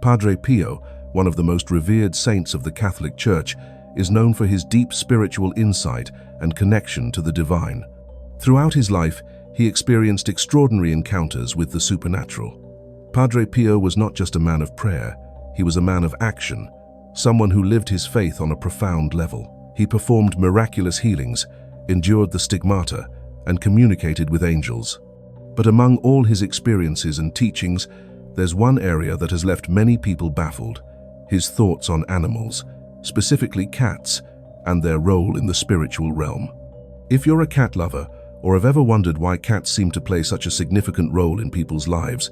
Padre Pio, one of the most revered saints of the Catholic Church, is known for his deep spiritual insight and connection to the divine. Throughout his life, he experienced extraordinary encounters with the supernatural. Padre Pio was not just a man of prayer, he was a man of action, someone who lived his faith on a profound level. He performed miraculous healings, endured the stigmata, and communicated with angels. But among all his experiences and teachings, there's one area that has left many people baffled: his thoughts on animals, specifically cats, and their role in the spiritual realm. If you're a cat lover, or have ever wondered why cats seem to play such a significant role in people's lives,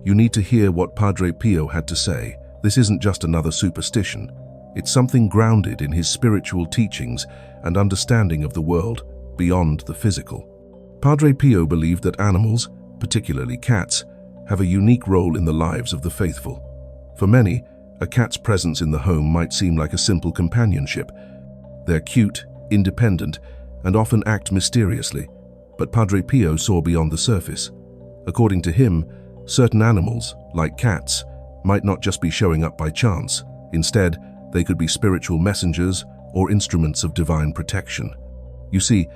you need to hear what Padre Pio had to say. This isn't just another superstition. It's something grounded in his spiritual teachings and understanding of the world beyond the physical. Padre Pio believed that animals, particularly cats, have a unique role in the lives of the faithful. For many, a cat's presence in the home might seem like a simple companionship. They're cute, independent, and often act mysteriously, but Padre Pio saw beyond the surface. According to him, certain animals, like cats, might not just be showing up by chance. Instead, they could be spiritual messengers or instruments of divine protection. You see,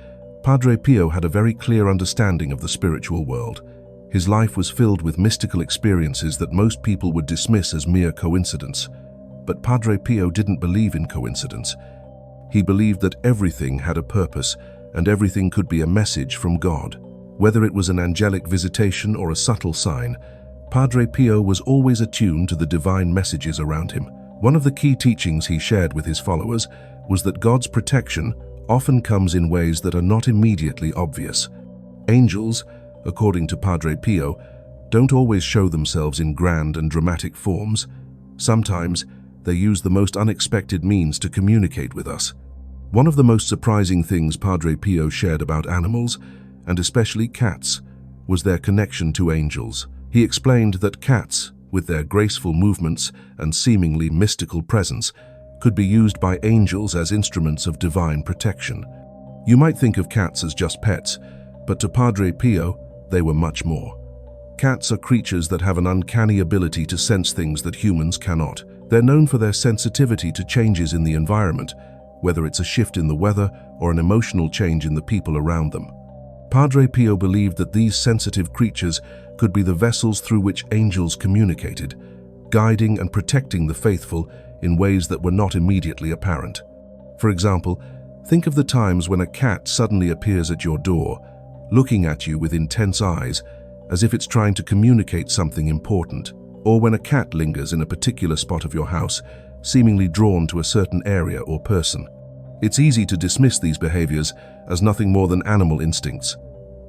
Padre Pio had a very clear understanding of the spiritual world. His life was filled with mystical experiences that most people would dismiss as mere coincidence. But Padre Pio didn't believe in coincidence. He believed that everything had a purpose and everything could be a message from God. Whether it was an angelic visitation or a subtle sign, Padre Pio was always attuned to the divine messages around him. One of the key teachings he shared with his followers was that God's protection often comes in ways that are not immediately obvious. Angels, according to Padre Pio, don't always show themselves in grand and dramatic forms. Sometimes, they use the most unexpected means to communicate with us. One of the most surprising things Padre Pio shared about animals, and especially cats, was their connection to angels. He explained that cats, with their graceful movements and seemingly mystical presence, could be used by angels as instruments of divine protection. You might think of cats as just pets, but to Padre Pio, they were much more. Cats are creatures that have an uncanny ability to sense things that humans cannot. They're known for their sensitivity to changes in the environment, whether it's a shift in the weather or an emotional change in the people around them. Padre Pio believed that these sensitive creatures could be the vessels through which angels communicated, guiding and protecting the faithful in ways that were not immediately apparent. For example, think of the times when a cat suddenly appears at your door, looking at you with intense eyes, as if it's trying to communicate something important, or when a cat lingers in a particular spot of your house, seemingly drawn to a certain area or person. It's easy to dismiss these behaviors as nothing more than animal instincts,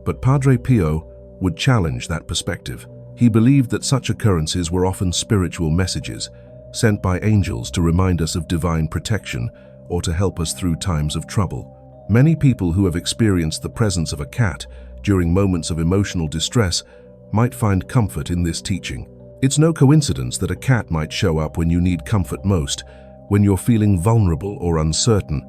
but Padre Pio would challenge that perspective. He believed that such occurrences were often spiritual messages, sent by angels to remind us of divine protection or to help us through times of trouble. Many people who have experienced the presence of a cat during moments of emotional distress might find comfort in this teaching. It's no coincidence that a cat might show up when you need comfort most, when you're feeling vulnerable or uncertain.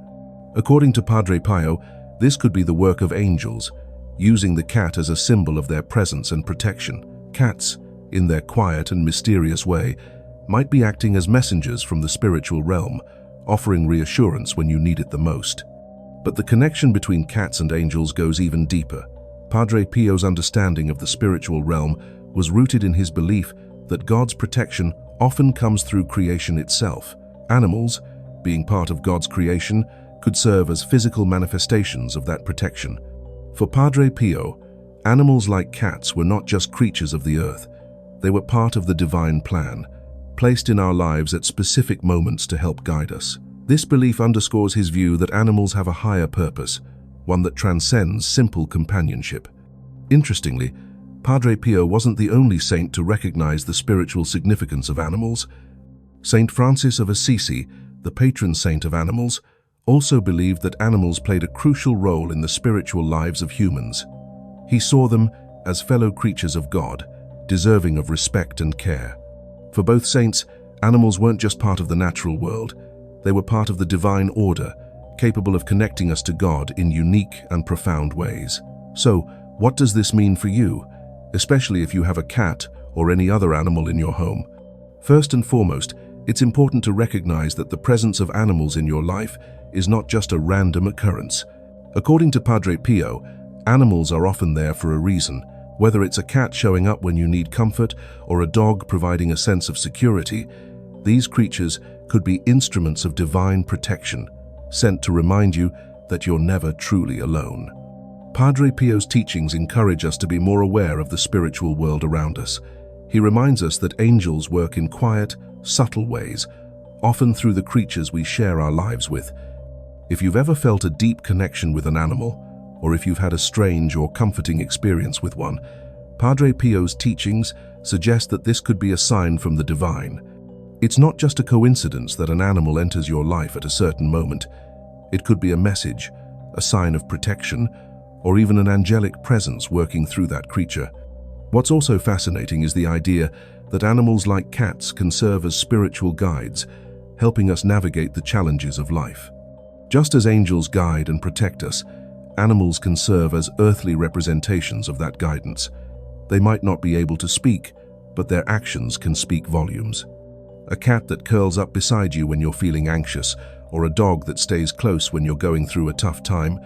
According to Padre Pio, this could be the work of angels, using the cat as a symbol of their presence and protection. Cats, in their quiet and mysterious way, might be acting as messengers from the spiritual realm, offering reassurance when you need it the most. But the connection between cats and angels goes even deeper. Padre Pio's understanding of the spiritual realm was rooted in his belief that God's protection often comes through creation itself. Animals, being part of God's creation, could serve as physical manifestations of that protection. For Padre Pio, animals like cats were not just creatures of the earth. They were part of the divine plan, placed in our lives at specific moments to help guide us. This belief underscores his view that animals have a higher purpose, one that transcends simple companionship. Interestingly, Padre Pio wasn't the only saint to recognize the spiritual significance of animals. Saint Francis of Assisi, the patron saint of animals, also believed that animals played a crucial role in the spiritual lives of humans. He saw them as fellow creatures of God, deserving of respect and care. For both saints, animals weren't just part of the natural world. They were part of the divine order, capable of connecting us to God in unique and profound ways. So, what does this mean for you, especially if you have a cat or any other animal in your home? First and foremost, it's important to recognize that the presence of animals in your life is not just a random occurrence. According to Padre Pio, animals are often there for a reason. Whether it's a cat showing up when you need comfort or a dog providing a sense of security, these creatures could be instruments of divine protection, sent to remind you that you're never truly alone. Padre Pio's teachings encourage us to be more aware of the spiritual world around us. He reminds us that angels work in quiet, subtle ways, often through the creatures we share our lives with. If you've ever felt a deep connection with an animal, or if you've had a strange or comforting experience with one, Padre Pio's teachings suggest that this could be a sign from the divine. It's not just a coincidence that an animal enters your life at a certain moment. It could be a message, a sign of protection, or even an angelic presence working through that creature. What's also fascinating is the idea that animals like cats can serve as spiritual guides, helping us navigate the challenges of life. Just as angels guide and protect us, animals can serve as earthly representations of that guidance. They might not be able to speak, but their actions can speak volumes. A cat that curls up beside you when you're feeling anxious, or a dog that stays close when you're going through a tough time,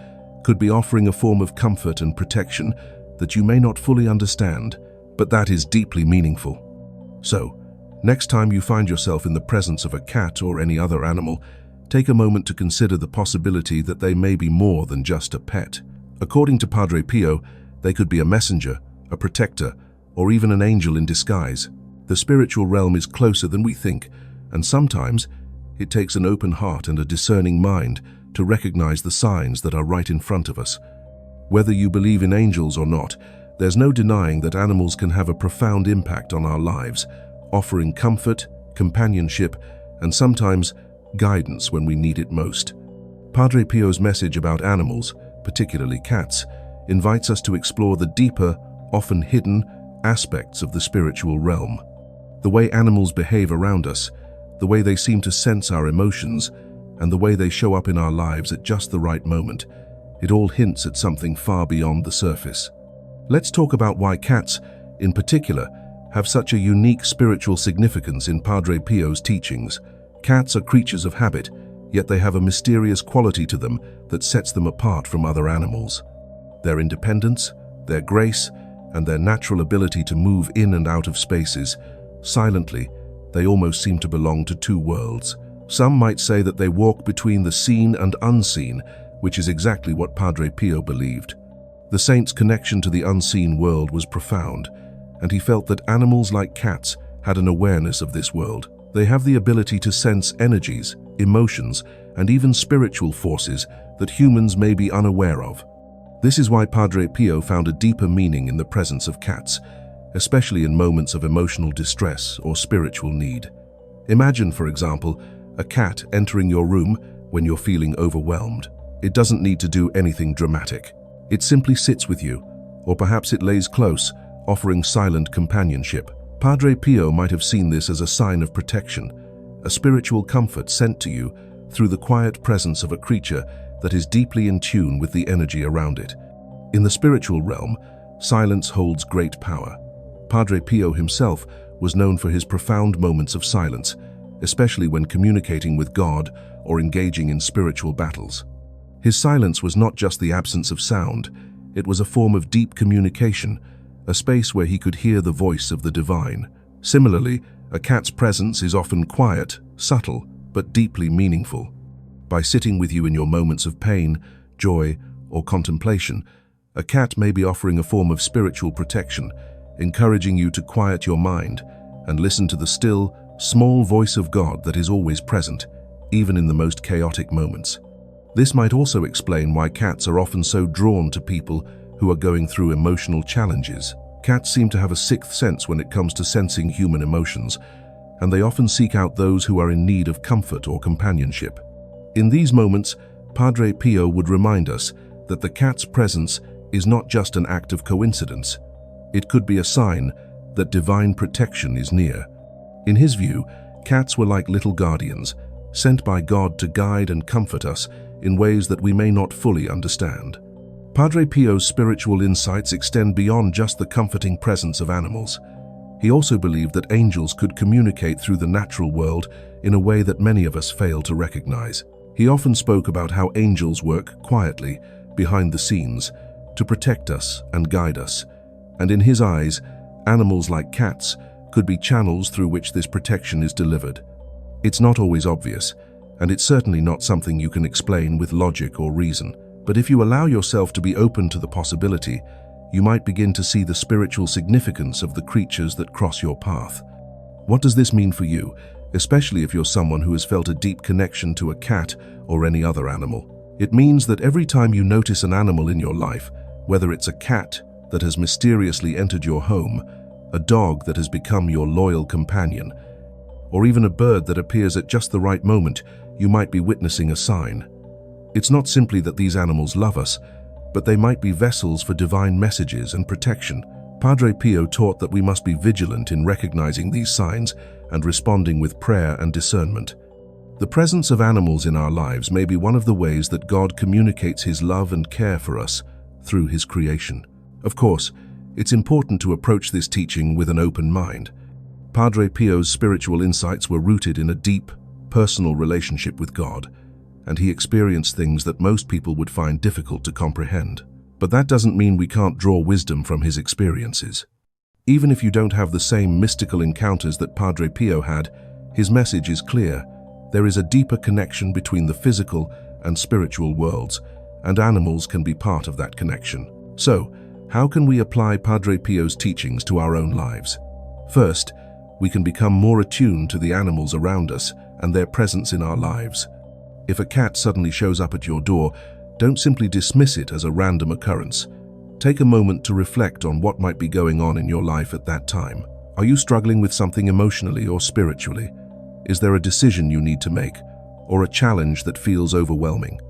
could be offering a form of comfort and protection that you may not fully understand, but that is deeply meaningful. So, next time you find yourself in the presence of a cat or any other animal, take a moment to consider the possibility that they may be more than just a pet. According to Padre Pio, they could be a messenger, a protector, or even an angel in disguise. The spiritual realm is closer than we think, and sometimes it takes an open heart and a discerning mind to recognize the signs that are right in front of us. Whether you believe in angels or not, there's no denying that animals can have a profound impact on our lives, offering comfort, companionship, and sometimes guidance when we need it most. Padre Pio's message about animals, particularly cats, invites us to explore the deeper, often hidden, aspects of the spiritual realm. The way animals behave around us, the way they seem to sense our emotions, and the way they show up in our lives at just the right moment, it all hints at something far beyond the surface. Let's talk about why cats, in particular, have such a unique spiritual significance in Padre Pio's teachings. Cats are creatures of habit, yet they have a mysterious quality to them that sets them apart from other animals. Their independence, their grace, and their natural ability to move in and out of spaces, silently, they almost seem to belong to two worlds. Some might say that they walk between the seen and unseen, which is exactly what Padre Pio believed. The saint's connection to the unseen world was profound, and he felt that animals like cats had an awareness of this world. They have the ability to sense energies, emotions, and even spiritual forces that humans may be unaware of. This is why Padre Pio found a deeper meaning in the presence of cats, especially in moments of emotional distress or spiritual need. Imagine, for example, a cat entering your room when you're feeling overwhelmed. It doesn't need to do anything dramatic. It simply sits with you, or perhaps it lays close, offering silent companionship. Padre Pio might have seen this as a sign of protection, a spiritual comfort sent to you through the quiet presence of a creature that is deeply in tune with the energy around it. In the spiritual realm, silence holds great power. Padre Pio himself was known for his profound moments of silence, especially when communicating with God or engaging in spiritual battles. His silence was not just the absence of sound, it was a form of deep communication, a space where he could hear the voice of the divine. Similarly, a cat's presence is often quiet, subtle, but deeply meaningful. By sitting with you in your moments of pain, joy, or contemplation, a cat may be offering a form of spiritual protection, encouraging you to quiet your mind and listen to the still, small voice of God that is always present, even in the most chaotic moments. This might also explain why cats are often so drawn to people who are going through emotional challenges. Cats seem to have a sixth sense when it comes to sensing human emotions, and they often seek out those who are in need of comfort or companionship. In these moments, Padre Pio would remind us that the cat's presence is not just an act of coincidence. It could be a sign that divine protection is near. In his view, cats were like little guardians, sent by God to guide and comfort us in ways that we may not fully understand. Padre Pio's spiritual insights extend beyond just the comforting presence of animals. He also believed that angels could communicate through the natural world in a way that many of us fail to recognize. He often spoke about how angels work quietly, behind the scenes, to protect us and guide us. And in his eyes, animals like cats could be channels through which this protection is delivered. It's not always obvious, and it's certainly not something you can explain with logic or reason. But if you allow yourself to be open to the possibility, you might begin to see the spiritual significance of the creatures that cross your path. What does this mean for you, especially if you're someone who has felt a deep connection to a cat or any other animal? It means that every time you notice an animal in your life, whether it's a cat that has mysteriously entered your home, a dog that has become your loyal companion, or even a bird that appears at just the right moment, you might be witnessing a sign. It's not simply that these animals love us, but they might be vessels for divine messages and protection. Padre Pio taught that we must be vigilant in recognizing these signs and responding with prayer and discernment. The presence of animals in our lives may be one of the ways that God communicates his love and care for us through his creation. Of course, it's important to approach this teaching with an open mind. Padre Pio's spiritual insights were rooted in a deep, personal relationship with God, and he experienced things that most people would find difficult to comprehend. But that doesn't mean we can't draw wisdom from his experiences. Even if you don't have the same mystical encounters that Padre Pio had, his message is clear. There is a deeper connection between the physical and spiritual worlds, and animals can be part of that connection. So, how can we apply Padre Pio's teachings to our own lives? First, we can become more attuned to the animals around us and their presence in our lives. If a cat suddenly shows up at your door, don't simply dismiss it as a random occurrence. Take a moment to reflect on what might be going on in your life at that time. Are you struggling with something emotionally or spiritually? Is there a decision you need to make, or a challenge that feels overwhelming?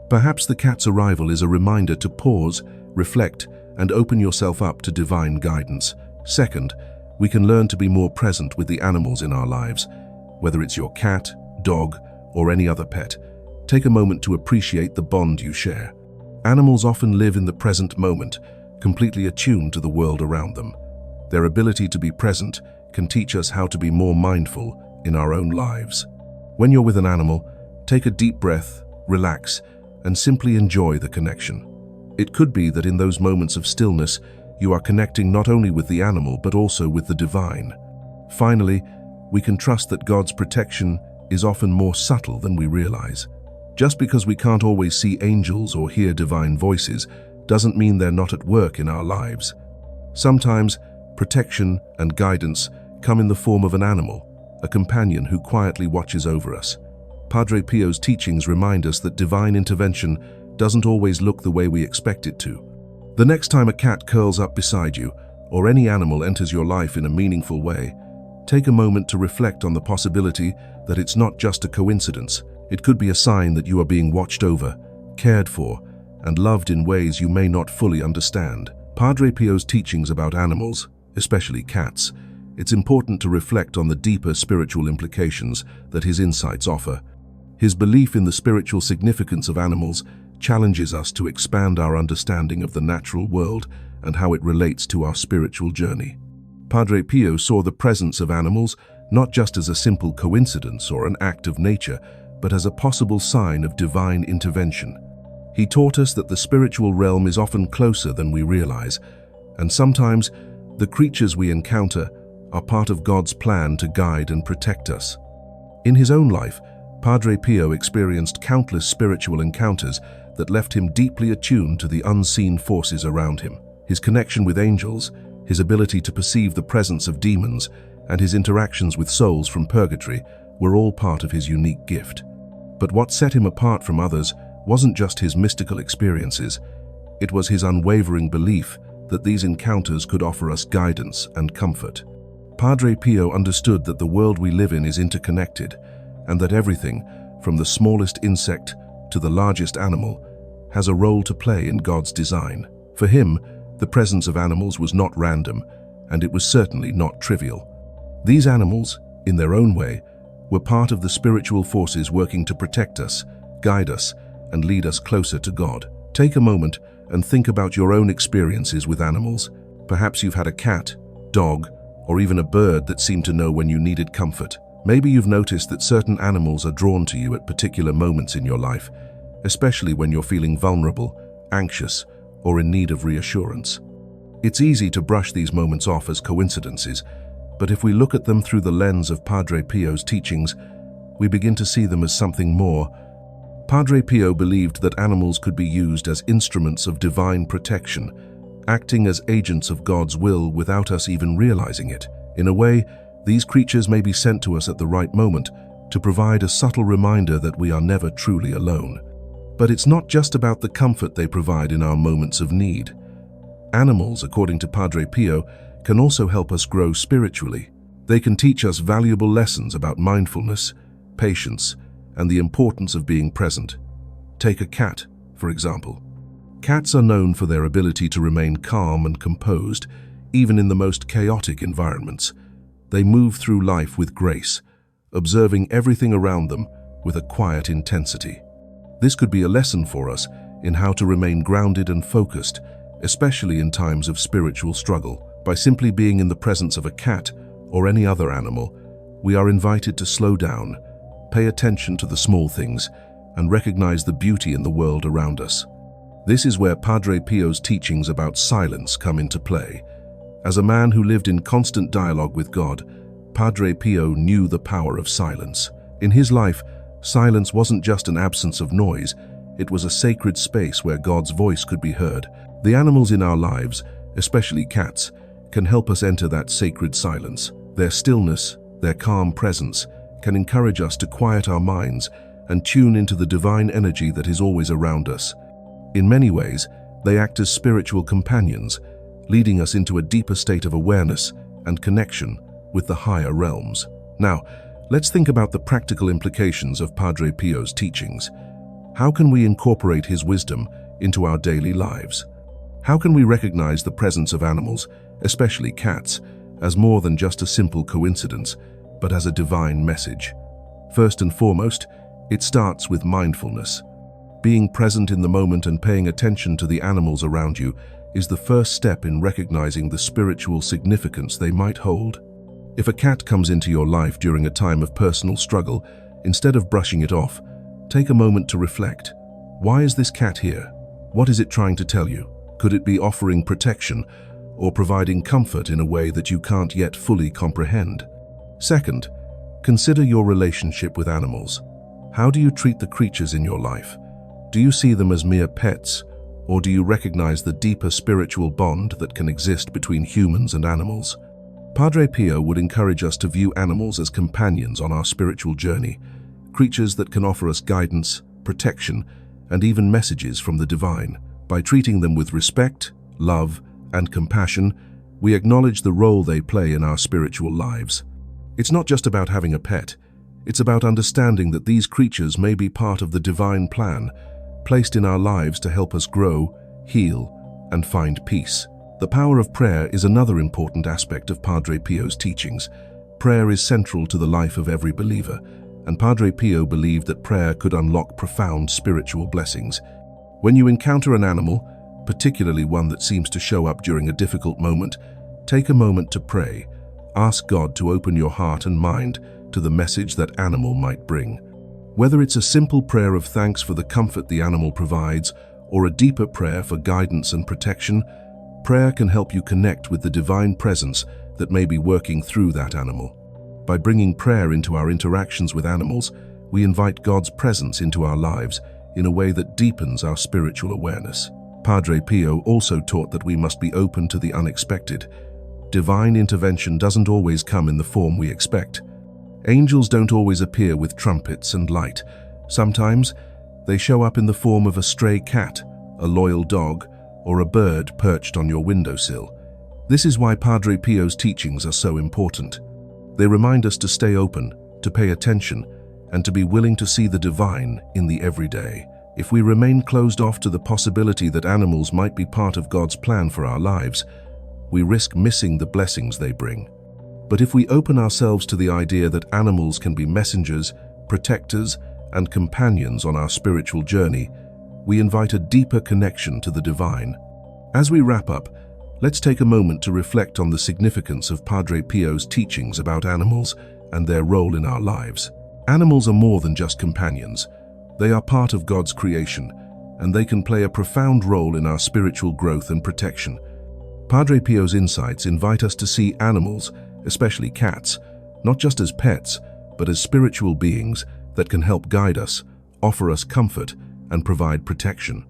Perhaps the cat's arrival is a reminder to pause, reflect, and open yourself up to divine guidance. Second, we can learn to be more present with the animals in our lives. Whether it's your cat, dog, or any other pet, take a moment to appreciate the bond you share. Animals often live in the present moment, completely attuned to the world around them. Their ability to be present can teach us how to be more mindful in our own lives. When you're with an animal, take a deep breath, relax, and simply enjoy the connection. It could be that in those moments of stillness, you are connecting not only with the animal but also with the divine. Finally, we can trust that God's protection is often more subtle than we realize. Just because we can't always see angels or hear divine voices doesn't mean they're not at work in our lives. Sometimes, protection and guidance come in the form of an animal, a companion who quietly watches over us. Padre Pio's teachings remind us that divine intervention doesn't always look the way we expect it to. The next time a cat curls up beside you, or any animal enters your life in a meaningful way, take a moment to reflect on the possibility that it's not just a coincidence. It could be a sign that you are being watched over, cared for, and loved in ways you may not fully understand. Padre Pio's teachings about animals, especially cats, it's important to reflect on the deeper spiritual implications that his insights offer. His belief in the spiritual significance of animals challenges us to expand our understanding of the natural world and how it relates to our spiritual journey. Padre Pio saw the presence of animals not just as a simple coincidence or an act of nature, but as a possible sign of divine intervention. He taught us that the spiritual realm is often closer than we realize, and sometimes the creatures we encounter are part of God's plan to guide and protect us. In his own life, Padre Pio experienced countless spiritual encounters that left him deeply attuned to the unseen forces around him. His connection with angels, his ability to perceive the presence of demons, and his interactions with souls from purgatory were all part of his unique gift. But what set him apart from others wasn't just his mystical experiences, it was his unwavering belief that these encounters could offer us guidance and comfort. Padre Pio understood that the world we live in is interconnected, and that everything, from the smallest insect to the largest animal, has a role to play in God's design. For him, the presence of animals was not random, and it was certainly not trivial. These animals, in their own way, were part of the spiritual forces working to protect us, guide us, and lead us closer to God. Take a moment and think about your own experiences with animals. Perhaps you've had a cat, dog, or even a bird that seemed to know when you needed comfort. Maybe you've noticed that certain animals are drawn to you at particular moments in your life, especially when you're feeling vulnerable, anxious, or in need of reassurance. It's easy to brush these moments off as coincidences, but if we look at them through the lens of Padre Pio's teachings, we begin to see them as something more. Padre Pio believed that animals could be used as instruments of divine protection, acting as agents of God's will without us even realizing it. In a way, these creatures may be sent to us at the right moment to provide a subtle reminder that we are never truly alone. But it's not just about the comfort they provide in our moments of need. Animals, according to Padre Pio, can also help us grow spiritually. They can teach us valuable lessons about mindfulness, patience, and the importance of being present. Take a cat, for example. Cats are known for their ability to remain calm and composed, even in the most chaotic environments. They move through life with grace, observing everything around them with a quiet intensity. This could be a lesson for us in how to remain grounded and focused, especially in times of spiritual struggle. By simply being in the presence of a cat or any other animal, we are invited to slow down, pay attention to the small things, and recognize the beauty in the world around us. This is where Padre Pio's teachings about silence come into play. As a man who lived in constant dialogue with God, Padre Pio knew the power of silence. In his life, silence wasn't just an absence of noise, it was a sacred space where God's voice could be heard. The animals in our lives, especially cats, can help us enter that sacred silence. Their stillness, their calm presence, can encourage us to quiet our minds and tune into the divine energy that is always around us. In many ways, they act as spiritual companions, leading us into a deeper state of awareness and connection with the higher realms. Now, let's think about the practical implications of Padre Pio's teachings. How can we incorporate his wisdom into our daily lives? How can we recognize the presence of animals, especially cats, as more than just a simple coincidence, but as a divine message? First and foremost, it starts with mindfulness. Being present in the moment and paying attention to the animals around you is the first step in recognizing the spiritual significance they might hold. If a cat comes into your life during a time of personal struggle, instead of brushing it off, take a moment to reflect. Why is this cat here? What is it trying to tell you? Could it be offering protection or providing comfort in a way that you can't yet fully comprehend? Second, consider your relationship with animals. How do you treat the creatures in your life? Do you see them as mere pets, or do you recognize the deeper spiritual bond that can exist between humans and animals? Padre Pio would encourage us to view animals as companions on our spiritual journey, creatures that can offer us guidance, protection, and even messages from the divine. By treating them with respect, love, and compassion, we acknowledge the role they play in our spiritual lives. It's not just about having a pet, it's about understanding that these creatures may be part of the divine plan, placed in our lives to help us grow, heal, and find peace. The power of prayer is another important aspect of Padre Pio's teachings. Prayer is central to the life of every believer, and Padre Pio believed that prayer could unlock profound spiritual blessings. When you encounter an animal, particularly one that seems to show up during a difficult moment, take a moment to pray. Ask God to open your heart and mind to the message that animal might bring. Whether it's a simple prayer of thanks for the comfort the animal provides, or a deeper prayer for guidance and protection, prayer can help you connect with the divine presence that may be working through that animal. By bringing prayer into our interactions with animals, we invite God's presence into our lives in a way that deepens our spiritual awareness. Padre Pio also taught that we must be open to the unexpected. Divine intervention doesn't always come in the form we expect. Angels don't always appear with trumpets and light. Sometimes, they show up in the form of a stray cat, a loyal dog, or a bird perched on your windowsill. This is why Padre Pio's teachings are so important. They remind us to stay open, to pay attention, and to be willing to see the divine in the everyday. If we remain closed off to the possibility that animals might be part of God's plan for our lives, we risk missing the blessings they bring. But if we open ourselves to the idea that animals can be messengers, protectors, and companions on our spiritual journey, we invite a deeper connection to the divine. As we wrap up, Let's take a moment to reflect on the significance of Padre Pio's teachings about animals and their role in our lives. Animals are more than just companions. They are part of God's creation, and they can play a profound role in our spiritual growth and protection. Padre Pio's insights invite us to see animals, especially cats, not just as pets, but as spiritual beings that can help guide us, offer us comfort, and provide protection.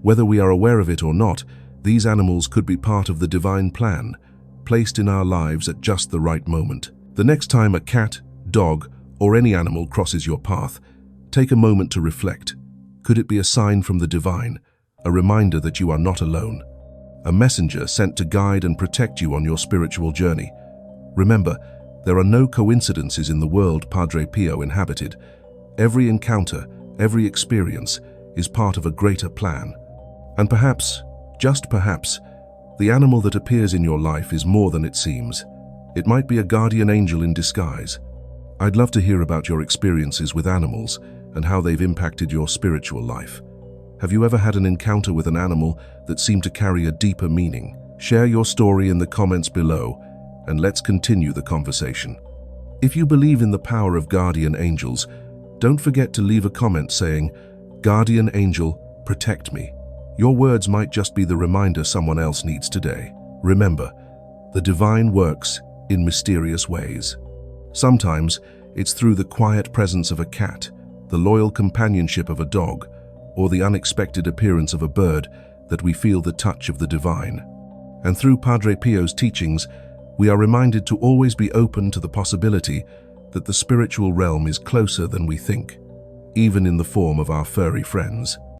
Whether we are aware of it or not, these animals could be part of the divine plan, placed in our lives at just the right moment. The next time a cat, dog, or any animal crosses your path, take a moment to reflect. Could it be a sign from the divine, a reminder that you are not alone? A messenger sent to guide and protect you on your spiritual journey? Remember, there are no coincidences in the world Padre Pio inhabited. Every encounter, every experience is part of a greater plan. And perhaps, just perhaps, the animal that appears in your life is more than it seems. It might be a guardian angel in disguise. I'd love to hear about your experiences with animals and how they've impacted your spiritual life. Have you ever had an encounter with an animal that seemed to carry a deeper meaning? Share your story in the comments below, and let's continue the conversation. If you believe in the power of guardian angels, don't forget to leave a comment saying, "Guardian angel, protect me." Your words might just be the reminder someone else needs today. Remember, the divine works in mysterious ways. Sometimes it's through the quiet presence of a cat, the loyal companionship of a dog, or the unexpected appearance of a bird that we feel the touch of the divine. And through Padre Pio's teachings, we are reminded to always be open to the possibility that the spiritual realm is closer than we think, even in the form of our furry friends.